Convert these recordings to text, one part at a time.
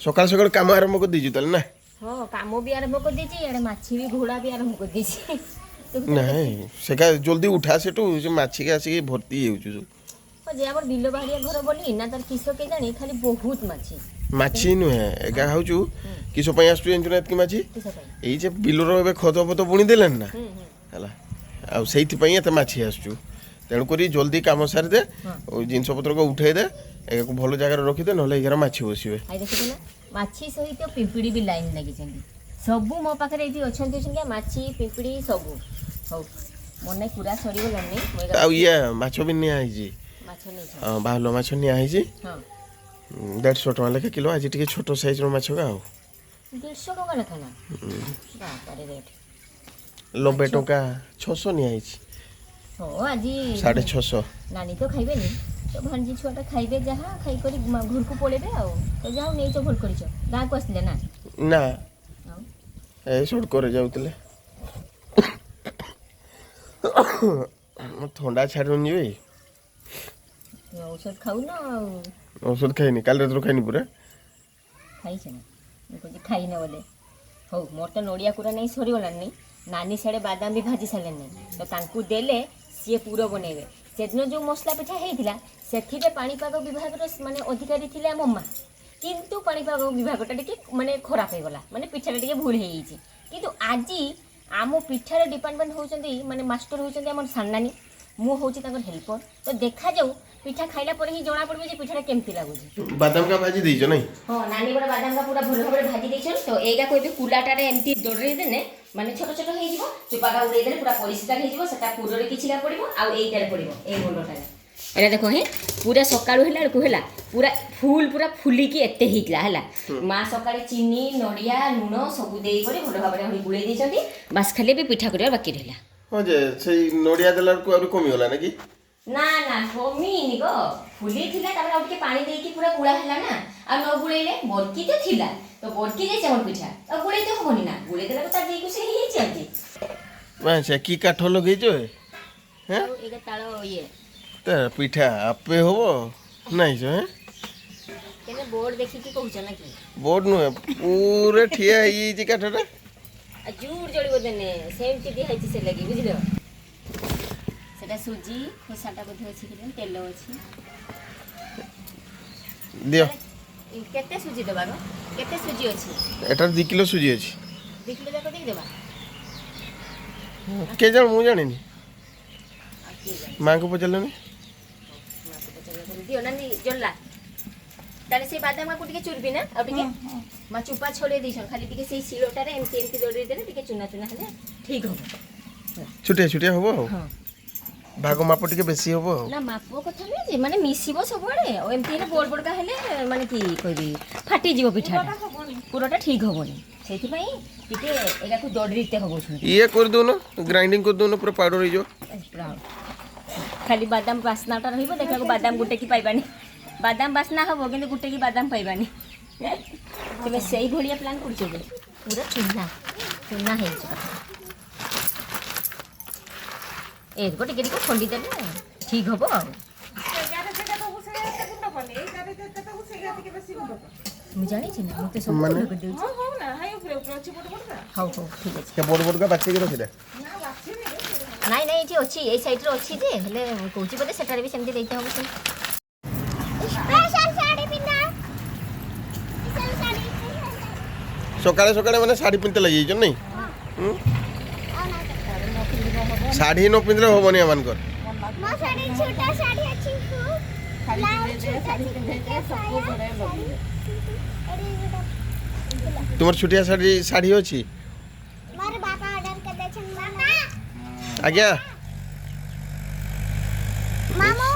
सकाल सकाल काम आरंभ कर दीजिए ताले ना। हाँ काम भी आरंभ कर देछि एडे माछी भी घोड़ा भी आरंभ कर देछि नहीं सेका जल्दी उठा सेटू से माछी के आसी भर्ती हो छु जे हमर बिलो बाहरिया घर बोली ना तार किसो के जानी खाली बहुत माछी माछी नुहे एका हाउ छु किसो पय आसु एंजुना की माछी एई जे बिलो रो बे खत फत बुणी देलन ना हला आ सेइथि पय एते माछी आसु तेणु करी जल्दी काम सारी दे जिनस पत्र को उठाई दे एक भल जगह रखी दे नले एगार माछी बसिबे आई देखि ना माछी सहित पिंपड़ी भी लाइन लागि छथि सबु मो पाखरे एति अछंती छन के माछी पिंपड़ी सबु हो मने पूरा सरी गलनी आ ये माछ भी नि आइ जी माछ नै छ हां बाहलो माछ नि आइ जी हां 150 टका लेके किलो आज टिके छोटो साइज रो माछ गाओ 150 टका लेखा ना बाप रे रेट 90 टका 600 नि आइ छी हो आजी 650 नानी तो खाइबे नी तो भांजी छुआटा खाइबे जहा खाइ करी घर को पळेबे आ तो जाऊ नै तो भल करिछ गां को आसले ना ना ए शॉर्ट करे जाउतले थंडा छाड़न जी औषध खाऊ ना औषध खाइनी काल रात खाइनी पूरा खाई छ ना को खाई ना बोले हो मोर तो नोडिया कुरा नहीं सरी गला नहीं नानी साडे बादाम भी भाजी साले नहीं तो तांकू देले सी पूरा बनेबे सेदिन जो मसला पिठा हेइथिला सेथिबे पाणीपाग विभाग रो माने अधिकारी थिले मम्मा किंतु पाणीपाग विभाग टा टिके माने खराब हे गला माने पिठा टिके भूल हे हिची किंतु आजी आमो पिठार डिपार्टमेंट होचंदी माने मास्टर होचंदी हमर सान्नानी मु होची ताकर हेल्पर तो देखा जाऊ पिठा खाइला पर ही जणा पड़बे जे पिठाटा केमती लागुची बादाम का भाजी देइछ नहीं हां नानी बड़ा बादाम का पूरा भल भाबरे भाजी देछन तो एगा कोइबे कुलाटारे एमती दोडरे देने माने छोट छोट हे जिवो चुपागा उड़े देले पूरा परिष्कार हे जिवो सेटा पुरोरे किछिला पड़िबो आ एइटारे पड़िबो ए बोलटा एरा देखो हे पूरा सकाळु हेला को हेला पूरा फूल पूरा फुली की एते हितला हला मा सकाळे चीनी नडिया लूण सब देई करे भल भाबरे हणी गुळे देछंती बस खाली भी पिठा करिया बाकी रहला हो जे सही नोडिया देला को और कमी होला ना की ना ना कमी नी गो फुली थिला तापर आ के पानी देई की पूरा गुळा हला ना आ न गुळेले बरकी तो थिला तो बरकी जे चमन पिठा आ गुळे तो होनी ना गुळे देला तो देई को से ही चलती मा से की काठो लगै जो हैं एगा ताळो ये त पिठा आपे होबो नहीं जो हैं केने बोर्ड देखि की कहू छ ना की बोर्ड नु पूरे ठिया ही जी काठोटा आ जूर जळिबो देने सेम टी दिहाई से लगी बुझलो सेटा सुजी खोसाटा बधे अछि कि तेल अछि दियो केते सुजी देबा गो केते सुजी अछि एटा 2 किलो सुजी अछि 2 किलो जाको देई देबा के जान मु जानि नी मां को पचलनी दियो नानी जल्ला ताले से बादाम को टिके चुरबी ना आ टिके मा चुपा छोड़े दिसन खाली टिके से सिलोटारे एमती एमती जोड़ी देने टिके चुना चुना हले ठीक हो छुटिया छुटिया होबो हां भाग माप टिके बेसी होबो ना मापो कथा नै जे माने मिसिबो सबड़े ओ एमती ने बोल बोलका हेले माने की कहबी फाटी जीवो पिठाटा पूराटा ठीक होबोनी सेति पई टिके एला को दडरीते होबो छु ये कर दो ना ग्राइंडिंग कर दो ना पूरा पाउडर हो जो खाली बादाम बासनाटा रहिबो देखा को बादाम गुटे की पाइबानी बादाम बासना हबो किंतु गुटे की बादाम पाइबानी तबे सेही भलिया प्लान करछो जे पूरा चुना चुना हे छ ए गोटे के खंडी देले ठीक हबो आ मु जानि छी ना मते सब कर दे छी हो ना हाय ऊपर ऊपर अछि बोड बोडका हाउ हाउ ठीक अछि के बोड बोड का बाकी के रखि दे नाइ नाइ एठी अछि ए साइड रो अछि जे हले कहूची बोले सेटारे भी सेमती देते हबो से स्पेशल साड़ी पिना स्पेशल साड़ी सकाळे सकाळे माने साड़ी पिनते लागि छ नै साड़ी न पिनले होबनी अमान कर मो साड़ी छोटा साड़ी अछि खाली साड़ी पिनते सबको बड़े लगी तुमर छुटिया साड़ी अछि मारे बापा ऑर्डर कर दे छन बाबा आज्ञा मामू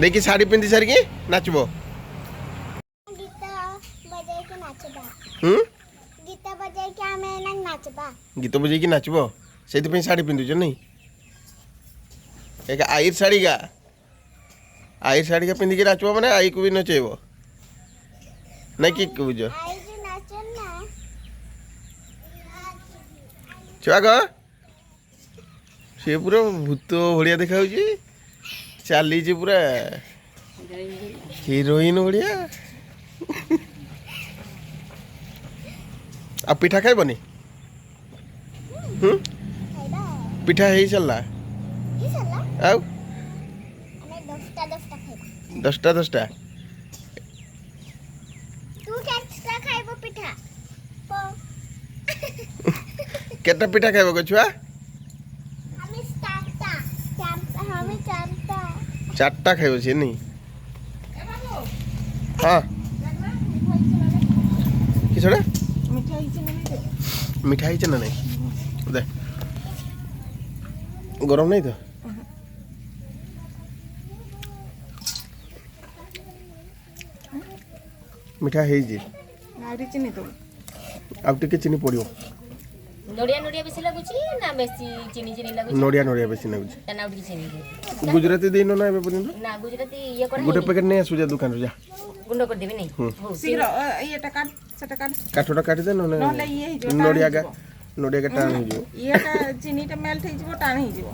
देखी साड़ी पिंदी सारी की नाचबो गीत बजाय के नाचबा गीत बजाय के हमें ना नाचबा गीत बजाई की नाचबो सेति पे साड़ी पिंदु छ नहीं एक आईर साड़ी का पिंदी के नाचबो माने आई को भी नचेबो नहीं की बुझो आई जो नाचन ना छुआ से पूरा भूत भलिया देखा चली पूरा हिरोइन ओडिया आ पिठा खाइबनी पिठा हे चलला आउ 10टा 10टा केटा पिठा खाइब को छुआ 4टा खाइब से नहीं हाँ कि छोड़ा मिठाई चना नहीं दे गरम नहीं तो मिठा है जी अब टिके चीनी पड़ियो नोडिया नोडिया बेसी लागुची ना बेसी चिनी चिनी लागुची नोडिया नोडिया बेसी नागुची तना उठी चिनी गुजराती देनो ना एबे पर्यंत ना गुजराती ये कर गोटे पैकेट नहीं आसु जा दुकान रे जा गुंड कर देबे नहीं हो शीघ्र एटा काट सेटा काट काठोटा काटी दे नहले नने ये जो नोडिया का टाण हो जो येटा चीनीटा मेल्ट हे जिवो टाण हे जिवो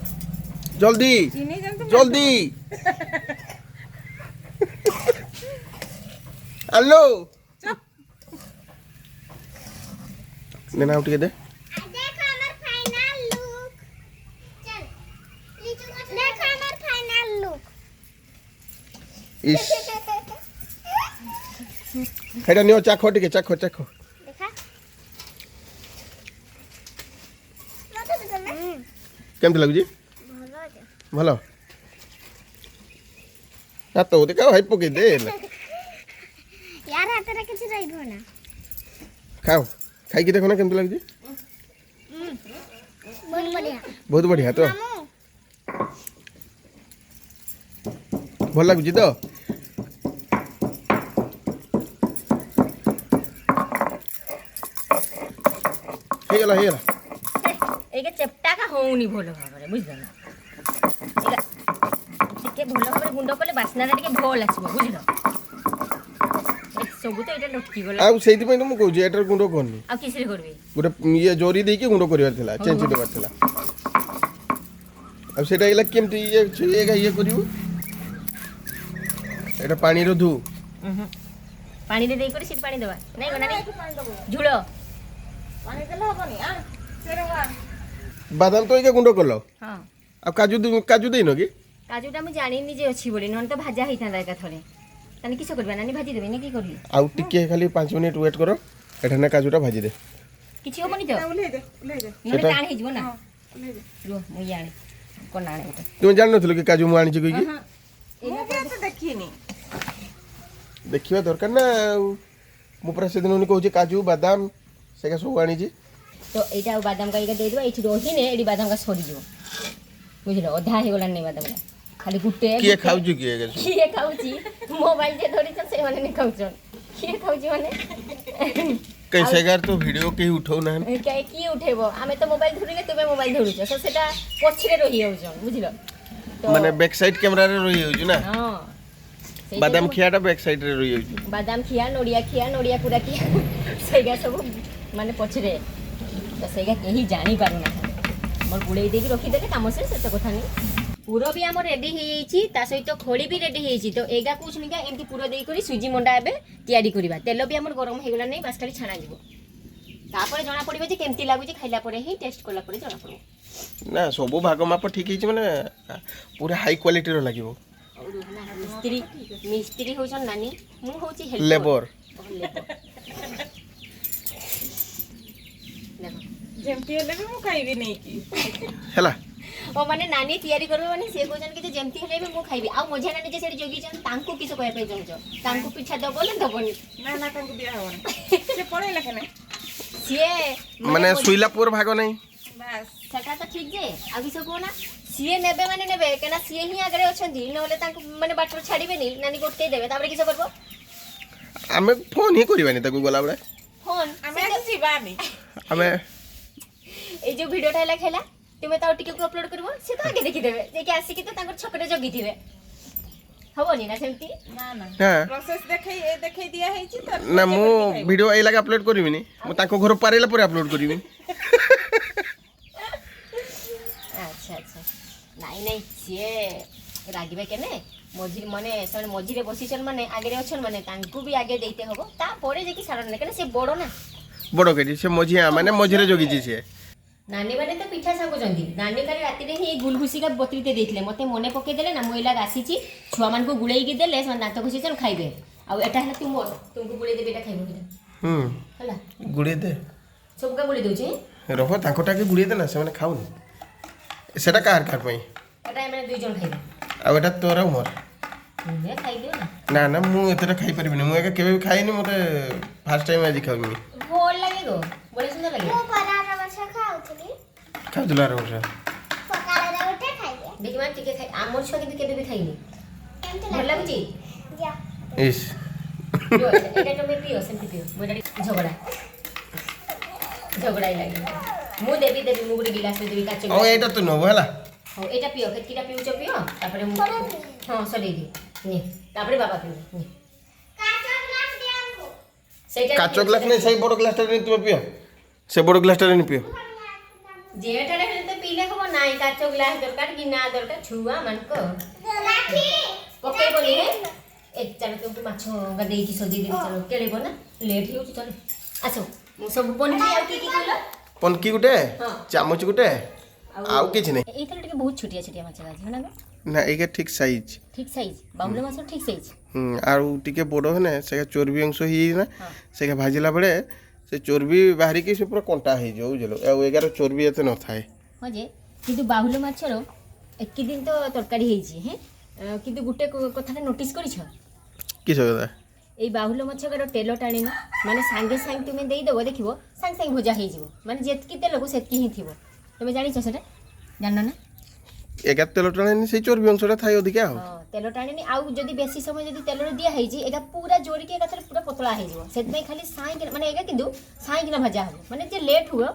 जल्दी चीनी जंतु जल्दी हेलो लेना उठ के दे इस हेडा नियो चाखो टिके चाखो चाखो केमती लागुची भलो हाथ तो देखा हाई पके दे यार हातरे किछि रहइबो ना खाओ खाई के देखो ना केमती लागुची बहुत बढ़िया तो भल लागुची तो हे गला एके चेप्टा का होउनी भलो भाबरे बुझलो ना एका टिके भलो भाबरे गुंड करले बासनाटा टिके भल आसीबो बुझलो सब तो एटा लटकी गला आ सेति पय न मु कहू जे एटर गुंडो कोनी आ किसरे करबे गोटे ये जोरी दे के गुंडो करिवार थिला चेंज देबार थिला अब सेटा इला केमती ये करियो एटा पानी रो धू पानी दे देई करी सिट पानी देबा नहीं गना नहीं झुलो पानी देला हबनी आ सेरंगा बादाम तो एके गुंडो करलो हां अब काजू देनो कि काजूटा मु जानिनी जे अछि बोली नन तो भाजा हिता एका थरे तानी किस करबा नानी भाजी देबे ने की करबी आउ टिके खाली 5 मिनिट वेट करो एठा ना काजूटा भाजी दे किछि होबनी तो उले दे नने सेटा- टाण हे जीवो ना उले दे रो मु याने कोन आणे उठे तुम जान नथलो कि काजू मु आनी छी कि मु के तो देखिनी देखिबा दरकार ना मु पूरा से दिन उनी कहू काजू बादाम सेका सब आनी छी तो एटा बादाम का इका दे देबा एठी रोही ने एडी बादाम का सरी जीवो बुझलो अधा हे गला नै बादाम का खाली गुटे किए खाउछु किए किए खाउची मोबाइल जे धरि छ से माने नै खाउछन किए खाउची माने कैसे सेगार तो वीडियो के उठाउ ना काय की उठेबो आमे तो मोबाइल धरिले तुमे मोबाइल धरुछ सो सेटा पछरे रही होउछन बुझलो तो माने बैक साइड कैमरा रे रही होछु ना हां बादाम खियाटा बैक साइड रे रही होछु बादाम खिया नोडिया पूरा खिया सेगा सब माने पछरे तो सेगा केही जानी पारु ना मोर गुड़े देकी रखी देले काम से सेट कथा नहीं पूरा भी आम रेडी हो सहित खोली भी रेडी हो तो एगा कुछ निका एमती पूरा देई करी सुजी मंडा एबे तैयारी करबा तेल भी आम गरम हो गला नहीं बास खाली छाणा जीवो तापर जना पड़िबे जे केमती लागुची खाइला परे ही टेस्ट करला परे जना पड़ो ना सबो भाग माप ठीक हिच माने पूरा हाई क्वालिटी रो लागिवो मिस्त्री होछन नानी मु होची लेबर जेमती हेले भी मु खाइबी नहीं की हला ओ माने नानी तैयारी करबे माने से कोजन के जेमती हेले भी मु खाइबी आ मझा नानी जे सेठी जोगी जन तांको किस कहय पे जाउछ तांको पिछा दबो ना दबोनी ना ना तांको दिया हवन से पड़े लखने सिए माने सुइला पुर भाग नहीं बस सेटा तो ठीक जे आ किस को ना सिए नेबे माने नेबे केना सिए ही आगरे अछंती नले तांको माने बाटर छाड़ीबे नी नानी गोटे देबे तापर किस करबो आमे फोन ही करबानी ताको गला बडा फोन हमें जीवानी आमे ए जो वीडियोटा हला खेला तुमे ताऊ टिके को अपलोड करबो से तो आगे देखि देबे देखि आसी कि तो तांकर छकरे जगी थिबे हबोनी ना सेमती ना ना हां प्रोसेस देखै दिया है छी त ना मु वीडियो ए लगा अपलोड करबिनी मु ताको घर पारेला पूरा अपलोड करबिनी अच्छा अच्छा नहीं नहीं सिए रागिबे केने ମଝି ମାନେ ସେମାନେ ମଝିରେ ବସିଛନ୍ ମାନେ ଆଗରେ ଅଛନ୍ ମାନେ ତାଙ୍କୁ ବି ଆଗେ ଦେଇତେ ହବ ତାପରେ ଯାଇକି ସାର ନେଲେ କାରଣ ସେ ବଡ଼ ନା ବଡ଼ କେଟି ସେ ମଝିଆ ମାନେ ମଝିରେ ଜଗିଛି ସିଏ ନାନୀ ମାନେ ତ ପିଠା ସାଙ୍ଗୁଛନ୍ତି ନାନୀ କାଲି ରାତିରେ ହିଁ ଗୁଲଘୁସିକା ବତୁରିତେ ଦେଇଥିଲେ ମୋତେ ମନେ ପକେଇଦେଲେ ନା ମୁଁ ଏଇଲା ଆସିଛି ଛୁଆମାନଙ୍କୁ ଗୁଳେଇକି ଦେଲେ ସେମାନେ ଦାନ୍ତ ଘଷିଛନ୍ ଖାଇବେ ଆଉ ଏଟା ହେଲା ତୁମର ତୁମକୁ ଗୁଳେଇ ଦେବି ଏଟା ଖାଇବ ହେଲା ଗୁଡ଼େଇ ଦେ ସବୁକା ଗୁଳେଇ ଦେଉଛି ରହ ତାଙ୍କଟାକେ ଗୁଡ଼େଇ ଦେ ନା ସେମାନେ ଖାଉନି ସେଟା କାହାର ପାଇଁ ଏଟା ଏମାନେ 2 ଜଣ ଖାଇବେ ଆଉ ଏଟା ତୋର ଆଉ ମୋର ତୁମେ ଖାଇଦିଅ ନା ନା ନା ମୁଁ ଏତେଟା ଖାଇପାରିବିନି ମୁଁ ଏକା କେବେ ବି ଖାଇନି ମୋତେ ଫାର୍ଷ୍ଟ ଟାଇମ୍ ଆଜି ଖାଉନି ଭଲ ଲାଗେ ଗো ବଢ଼ିଆ ସୁନ୍ଦର ଲାଗେ ମୁଁ ପରାର ବର୍ଷ ଖାଉଥିଲି ଖାଉଥିଲା ଆର ବର୍ଷ ସକାଳେ ଗୋଟେ ଖାଇବେ ଦେଖିବା ଟିକେ ଖାଇ ଆମର ଛୁଆ କିନ୍ତୁ କେବେ ବି ଖାଇନି କେମିତି ଭଲ ଲାଗୁଛି ଯା ଇସ୍ ଏଇଟା ତମେ ପିଅ ସେମିତି ପିଅ ମୁଁ ଏଇଟା ଟିକେ ଝଗଡ଼ା ଲାଗେ ମୁଁ ଦେବି ମୁଁ ଗୋଟେ ଗିଲାସରେ ଦେବି କାଚ ଆଉ ଏଇଟା ତୁ ନେବୁ ହେଲା ହଉ ଏଇଟା ପିଅ କେତିକିଟା ପିଉଛ ପିଅ ତାପରେ ମୁଁ ହଁ ସରେଇ ଦିଏ ନି ତାପରେ ବାବା ପିଇବେ ନି କାଚ ଗ୍ଲାସ ଦିଅନ୍ତୁ ସେଇଟା କାଚ ଗ୍ଲାସ୍ ନେଇ ସେଇ ବଡ଼ ଗ୍ଲାସ୍ଟାରେ ନେଇ ତୁମେ ପିଅ ସେ ବଡ଼ ଗ୍ଲାସ୍ଟାରେ ନେଇ ପିଅ ଯେଟାରେ ହେଲେ ତ ପିଇଲେ ହବ ନାଇଁ କାଚ ଗ୍ଲାସ୍ ଦରକାର ଗିନା ଦରକାର ଛୁଆ ମାନଙ୍କ ଲାଠି ପକେଇବନି ହେ ଏ ଚାଲ ତୁମକୁ ମାଛ ଦେଇକି ସଜେଇ ଦେବି ଚାଲ କେଳେଇବ ନା ଲେଟ୍ ହେଇଯାଉଛି ଚାଲ ଆସ ମୁଁ ସବୁ ପନିକି ଆଉ କି କହିଲ ପନକି ଗୋଟେ ହଁ। ଚାମଚ ଗୋଟେ ଆଉ କିଛି ନାହିଁ ଏଇଥର ଟିକେ ବହୁତ ଛୋଟିଆ ଛୋଟିଆ ମାଛ ଅଛି ନା ନା ଏଇଟା ଠିକ୍ ସାଇଜ୍ ଠିକ୍ ସାଇଜ୍ ବାଉଲ ମାଛ ଠିକ୍ ସାଇଜ୍ ଆଉ ଟିକେ ବଡ଼ ହେନେ ସେଟା ଚର୍ବି ଅଂଶ ହେଇଯାଇନା ହଁ। ସେଟା ଭାଜିଲା ବେଳେ ସେ ଚର୍ବି ବାହାରିକି ସେ ପୁରା କଣ୍ଟା ହେଇଯିବ ବୁଝିଲ ଆଉ ଏଗାର ଚର୍ବି ଏତେ ନଥାଏ ହଁ ଯେ କିନ୍ତୁ ବାହୁଲ ମାଛର ଏକି ଦିନ ତ ତରକାରୀ ହେଇଛି ହେଁ କିନ୍ତୁ ଗୋଟେ କଥାଟା ନୋଟିସ୍ କରିଛ କିସ କଥା ଏଇ ବାହୁଲ ମାଛର ତେଲ ଟାଣିନି ମାନେ ସାଙ୍ଗେ ସାଙ୍ଗେ ତୁମେ ଦେଇଦେବ ଦେଖିବ ସାଙ୍ଗେ ସାଙ୍ଗେ ଭଜା ହେଇଯିବ ମାନେ ଯେତିକି ତେଲକୁ ସେତିକି ହିଁ ଥିବ ତୁମେ ଜାଣିଛ ସେଟା ଜାଣିନ ନା ଏଗାର ତେଲ ଟଣାନି ସେଇ ଚର୍ବି ଅଂଶଟା ଥାଏ ଅଧିକା ଆଉ ହଁ ତେଲ ଟାଣିନି ଆଉ ଯଦି ବେଶୀ ସମୟ ଯଦି ତେଲରେ ଦିଆ ହେଇଛି ଏଇଟା ପୁରା ଯୋଡ଼ିକି ଏକାଥରେ ପୁରା ପତଳା ହେଇଯିବ ସେଥିପାଇଁ ଖାଲି ସାଇଁକିନା ମାନେ ଏଇଟା କିନ୍ତୁ ସାଇଁକିନା ଭଜା ହେବ ମାନେ ଯେ ଲେଟ୍ ହୁଅ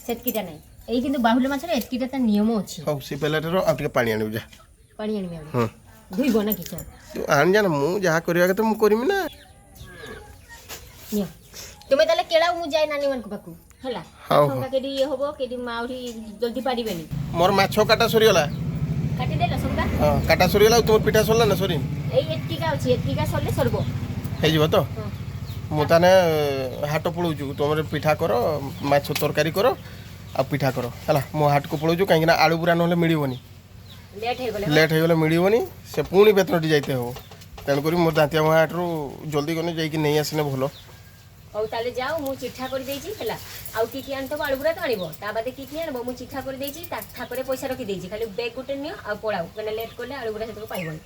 ସେତିକିଟା ନାହିଁ ଏଇ କିନ୍ତୁ ବାହୁଲ ମାଛର ଏତିକିଟା ତା ନିୟମ ଅଛି ହଉ ସେ ପିଲାଟାର ଆଉ ଟିକେ ପାଣି ଆଣିବୁ ଯା ପାଣି ଆଣିବି ଆଉ ହଁ ଧୋଇବ ନା କିଛି ତୁ ଆଣି ଯା ନା ମୁଁ ଯାହା କରିବା କଥା ମୁଁ କରିବି ନା ନିଅ ତୁମେ ତାହେଲେ କେଳାଉ ମୁଁ ଯାଏ ନାନୀମାନଙ୍କ ପାଖକୁ ହେଲା ହଉ, ଠଙ୍ଗା କେଠି ଇଏ ହବ କେଠି ଆହୁରି ଜଲ୍ଦି ପାରିବେନି ମୋର ମାଛ କାଟା ସରିଗଲା କାଟିଦେଲ ସବୁକା ହଁ କାଟା ସରିଗଲା ଆଉ ତୁମର ପିଠା ସରିଲା ନା ସରିନି ଏଇ ଏତିକା ଅଛି ଏତିକା ସରିଲେ ସରିବ ହେଇଯିବ ତ ହଁ ମୁଁ ତାହେଲେ ହାଟ ପଳାଉଛୁ ତୁମର ପିଠା କର ମାଛ ତରକାରୀ କର ଆଉ ପିଠା କର ହେଲା ମୁଁ ହାଟକୁ ପଳାଉଛୁ କାହିଁକିନା ଆଳୁ ପୁରା ନହେଲେ ମିଳିବନି ଲେଟ୍ ହେଇଗଲେ ଲେଟ୍ ହେଇଗଲେ ମିଳିବନି ସେ ପୁଣି ବେତନଟି ଯାଇତେ ହେବ ତେଣୁକରି ମୋ ଦାନ୍ତିଆ ମହା ହାଟରୁ ଜଲ୍ଦି ଗଲେ ଯାଇକି ନେଇ ଆସିଲେ ଭଲ ହଉ ତାହେଲେ ଯାଅ ମୁଁ ଚିଠା କରିଦେଇଛି ହେଲା ଆଉ କି ଆଣିଥିବ ଆଳୁ ଗୁଡ଼ା ତ ଆଣିବ ତା ବାଦେ କି ଆଣିବ ମୁଁ ଚିଠା କରିଦେଇଛି ତା ଥାକରେ ପଇସା ରଖିଦେଇଛି ଖାଲି ବ୍ୟାଗ୍ ଗୋଟେ ନିଅ ଆଉ ପଳାଉ କାହିଁକିନା ଲେଟ୍ କଲେ ଆଳୁ ଗୁଡ଼ା ସେତକ ପାଇବନି